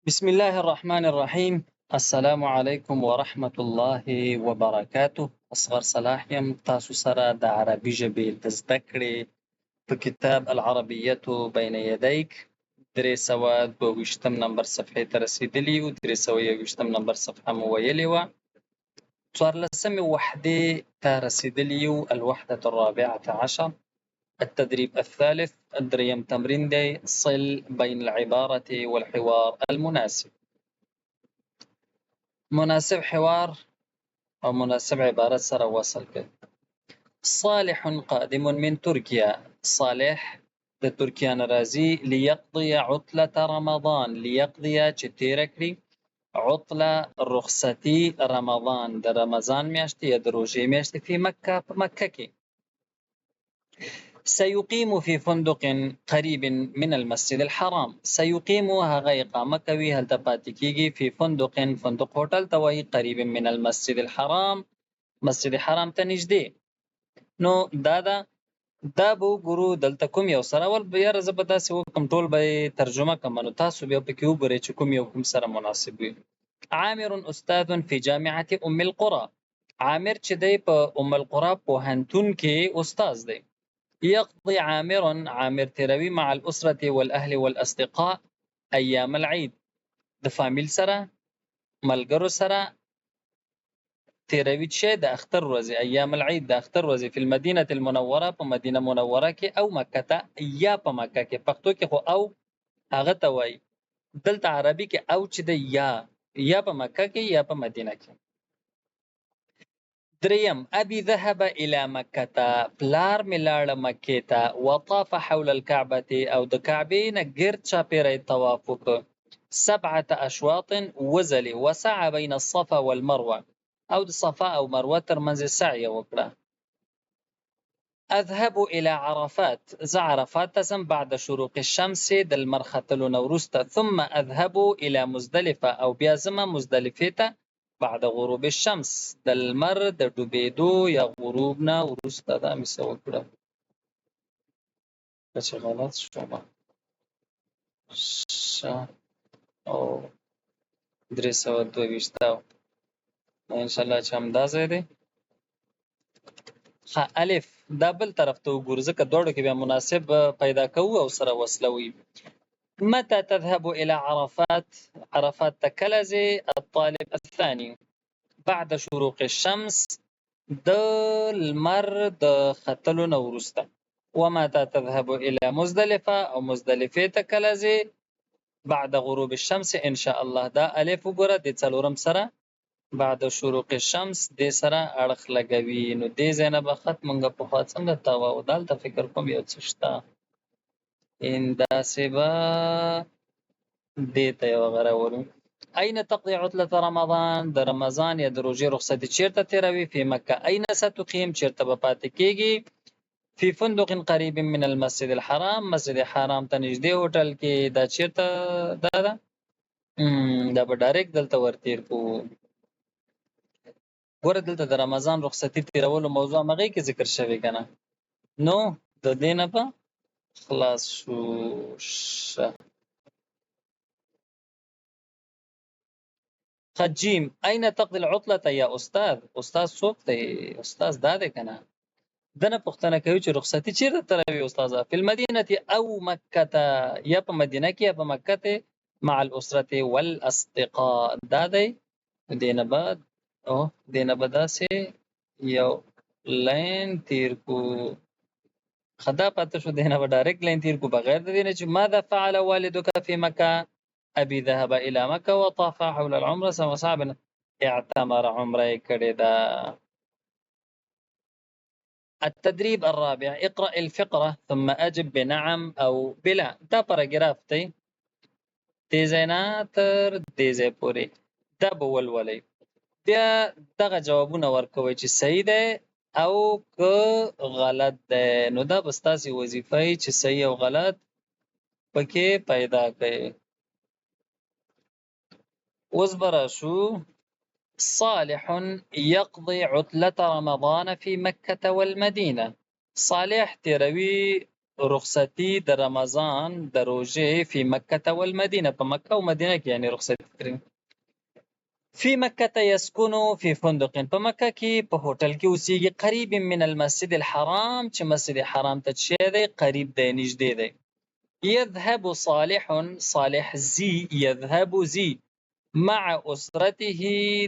بسم الله الرحمن الرحیم. السلام علیکم ورحمة الله وبرکاته. اصغر صلاح یم تاسو سره د عربي ژبې د زده کړې په کتاب العربیة بین یدیک 322 نمبر صفحې ته رسیدلي یو. 321 نمبر صفحه مو ویلې وه. 14 وحدې ته رسیدلي یو. الوحدة الرابعة عشر. التدريب الثالث. دریم تمرین دی صل بين العبارة والحوار المناسب. مناسب حوار او مناسب عبارت سره وصل کړي. صالح قادم من ترکیا. صالح د ترکیا نه راځي. ليقضي عطلة رمضان. ليقضي چې تیره کړي. عطله رخصتي رمضان د رمضان میاشتې یا د روژې میاشتې په مکه په مکه کې. سيقيم في فندق قريب من المسجد الحرام. سيقيم هغه اقامه کوي هلته پاتې کیږي. فی فندق هوټل ته وایي. قریب من المسجد الحرام مسجد حرام ته نږدې. نو دا به وګورو دلته کوم یو سره ول بیا زه به داسې وکم ټول به ترجمه کوم نو تاسو بیا پکې وګورئ چې کوم یو کوم سره مناسب وي. عامر استاذ فی جامعة ام القرى. عامر چې دی په ام القرى پوهنتون کې استاد دی. يقضي عامر تیروي مع الأسرة والأهل والأصدقاء أيام العيد. د فامیل سره ملګرو سره تیروي چې د اختر ورځې ایام العید د اختر ورځې په المدینه المنوره په مدینه منوره کې او مکه ته یا په مکه کې. پښتو کې خو او هغه ته وایي. دلته عربي کې او چې د یا په مکه کې یا په مدینه کې. دریم ابي ذهب الى مکه. پلار مې لاړه مکې ته. وطاف حول الكعبه او د کعبې نه ګرد چاپیره طواف وکړ. 7 اشواط وزلي. وسعى بين الصفا والمروه او د صفا او مروه ترمنځ سعی وکړه. اذهب الى عرفات. زه عرفات ته ځم بعد شروق الشمس د لمر ختلو نه وروسته. ثم اذهب الى مزدلفه او بیا ځم مزدلفې ته بعد غروب الشمس د لمر د ډوبېدو یا غروب نه وروسته. دا مې څه وکړه چې غلط شومه او 322 انشاءالله چې همدا ځای دی. الف دا بل طرف ته وګورو ځکه دواړو کې بیا مناسب پیدا کوو او سره وصله وي. متى تذهب الى عرفات. عرفات ته کله ځې. الطالب الثاني بعد شروق الشمس د لمر د ختلو نه وروسته. ومتى تذهب الى مزدلفه او مزدلفې ته کله ځې. بعد غروب الشمس ان شاء الله. دا الف وګوره د څلورم سره بعد شروق الشمس دې سره اړخ لګوي. نو دې ځای نه به خط مونږه پخوا څنګه تاوه او دلته فکر کوم یو څه شته داسې به دې ته یو غره ورو. اين تقضي عطلة رمضان. د رمضان یا د روژې رخصتي چیرته تیروي. فی مکه. اين ستقیم چیرته به پاتې کیږي. فی فندق قریب من المسجد الحرام. مسجد حرام ته نږدې هوټل کې. دا چیرته دا به ډایرکټ دلته ورتیر کو. ګوره دلته د رمضان رخصتي تیرولو موضوع مغې کې ذکر شوی کنه. نو د دې نه به خلاص شو. خجیم اين تقضي العطلة یا استاد. استاد څوک دی. استاد دا دی کنه. دنه پوښتنه کوي چې رخصتي چیرته تیروي استاده. فی المدینه او مکه. یا په مدینه کې یا په مکه ته. مع الاسره والاصدقاء. دا دی دینه بعد او دینه بداسه یو لاین تیر کو. خدا پته شو دینه به ډایرکټ لاین تیر کو بغیر د دینه چې ماذا فعل والدك في مکه. ابي ذهب الى مکه وطاف حول العمره وصعب اعتمر. عمره کړی دا. التدريب الرابع اقرأ الفقرة ثم أجب بنعم أو بلا. دا پاراګراف دی. دې ځای نه تر دې ځای پورې دا به ولولئ. بیا دغه جوابونه ورکوئ چې صحیح دی او که غلط دی. نو دا به ستاسې وظیفه وي چې صحیح او غلط پکې پیدا کړئ. اوس به راشو. صالح يقضي عطلة رمضان في مكة والمدينة. صالح تیروي رخصتي د رمضان د روزې فی مکه والمدینه، په مکه او مدینه کې یعنی رخصتي کړی. فی مکه یسکن فی فندق، په مکه کې په هوټل کې اوسېږي، قریب من المسجد الحرام، چې مسجد حرام ته چې دی قریب دی، نږدې دی. یذهب صالح، صالح زی، یذهب زی مع اسرته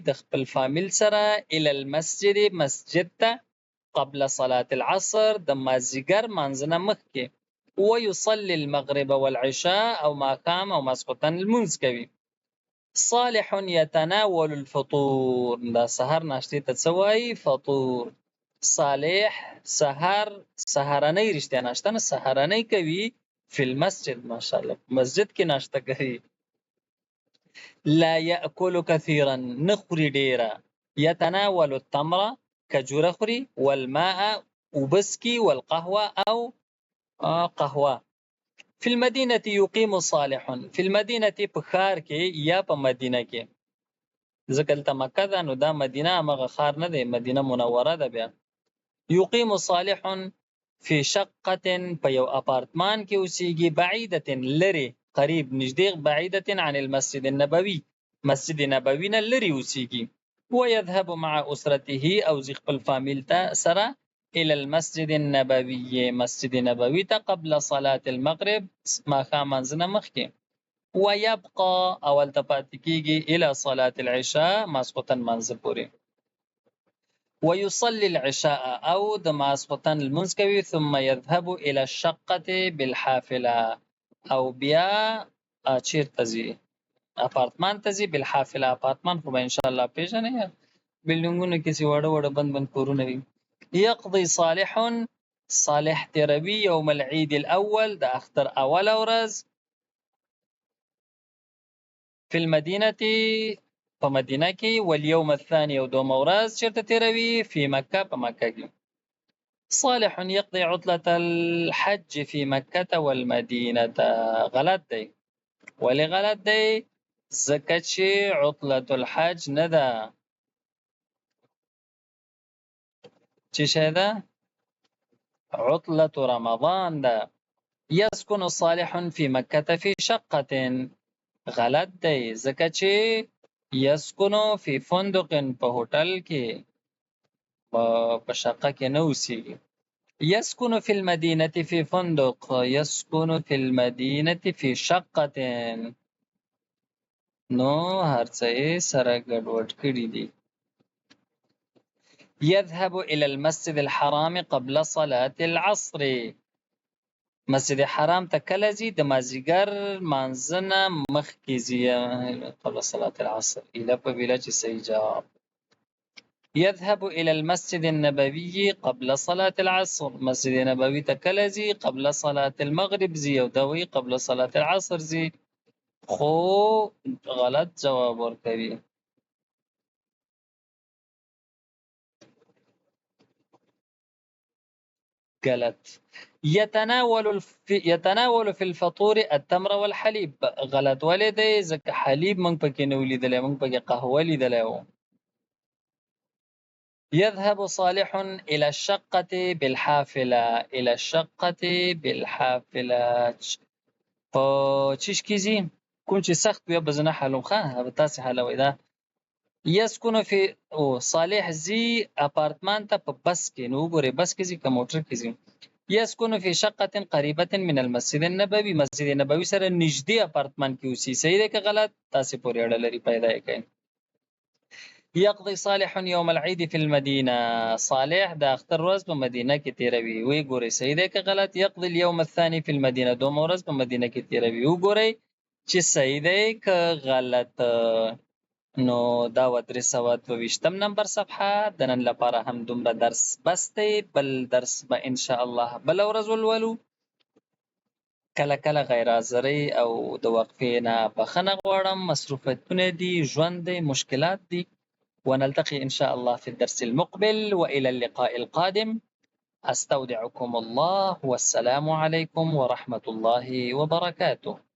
د خپل فامیل سره الى المسجد، مسجد ته، قبل صلاة العصر د مازیګر مانځنه مخکې، ويصلي المغرب والعشاء او ماښام او ماسخوتن لمونځ کوي. صالح يتناول الفطور، دا سحر ناشتې ته څه وایي؟ فطور. صالح سحر، سحرنۍ رښتیا ناشته نه، سحرنۍ کوي فی المسجد، ماشاءالله مسجد کې ناشته کوي. لا یاکل کثیرا، نخوري ډیره. یتناول التمر، کجوره خوري، والماء وبسکی، والقهوه او قهوه. فی المدینه یقیم صالح، فی المدینه په ښار کې یا په مدینه کې، ځکه دلته مکه ده نو دا مدینه هغه ښار نه دی، مدینه منوره ده. بیا یقیم صالح فی شقه، په یو اپارتمان کې اوسېږي، بعیده لري، قریب نږدې، بعیده عن المسجد النبوي، مسجد نبوي نه لري اوسېږي. ويذهب مع اسرته، او زی خپل فامیل ته سره الى المسجد النبوي، مسجد نبوي ته قبل صلاة المغرب، ماښام مانځنه مخکې. ويبقى، اول ته پاتې کېږي الى صلاة العشاء، ماسخوتن مانځه پورې. ويصلي العشاء، او د ماسخوتن لمونځ کوي. ثم يذهب الى الشقة بالحافله، او بیا چیرته ځي؟ اپارتمان ته ځي. بالحافله، اپارتمان خو به ان شاء الله پیژنئ، بلډینګونو کې چې وړه وړه بند بند کورونه وي. يقضي صالح، صالح تیروي یوم العید الاول، د اختر اوله ورځ، فی المدینه، په مدینه کې، والیوم الثاني، او دومه ورځ چیرته تیروي؟ فی مکه، په مکه کې. صالح يقضي عطلة الحج في مكة والمدينة، غلط دی. ولی غلط دی؟ ځکه چې عطلة الحج نه ده. چې شی ده؟ عطلة رمضان ده. يسكن صالح في مكة في شقة، غلط دی، ځکه چې يسكن في فندق، په هوټل کې، په شقه کې نه اوسېږي. يسكن في المدينة في فندق، يسكن في المدينة في شقة، نو هرڅه یې سره ګډوډ کړي دي. يذهب إلى المسجد الحرام قبل صلاة العصر، مسجد حرام ته کله ځي؟ د مازیګر مانځنه مخکې ځي، قبل صلاة العصر. اله په ویله چې صحیح جواب. يذهب إلى المسجد النبوي قبل صلاة العصر، مسجد نبوي ته کله ځي؟ قبل صلاة المغرب ځي، او دوی قبل صلاة العصر ځي، خو غلط جواب ورکوي. غلط. يتناول في الفطور التمر والحليب، غلط ولې دی؟ ځکه حلیب موږ پکې نه ولیدلی، موږ پکې قهوه لیدلی و. يذهب صالح إلى الشقة بالحافلة، إلى الشقة بالحافلة، په چیش کې ځي؟ کوم چې سخت وي به زه نه حلوم، ښه به تاسې حلوئ. دا يسكن في، او صالح ځي اپارتمان ته په بس کې، نو وګورئ بس کې ځي که موټر کې ځي. يسكن في شقة قريبة من المسجد النبوي، مسجد نبوي سره نږدې اپارتمان کې اوسي. صحیح دی که غلط؟ تاسې پورې اړه لري، پیدا یې کړئ. يقضي صالح يوم العيد في المدينة، صالح د اختر ورځ په مدینه کې تیروي. وی ګورئ صحیح دی که غلط؟ يقضي اليوم الثاني في المدينة، دومره ورځ په مدینه کې تیروي. وګورئ چې صحیح دی که غلط. نو دا 322 نمبر صفحه د نن لپاره هم دومره درس بس دی. بل درس به ان شاء الله بل ورځ ولولو. کله کله غیر حاضرۍ او د وقفې نه بخښنه غواړم، مصروفیتونه دي، ژوند دی، مشکلات دي. ونلتقي ان شاء الله في الدرس المقبل، والى اللقاء القادم. استودعكم الله، والسلام عليكم ورحمة الله وبركاته.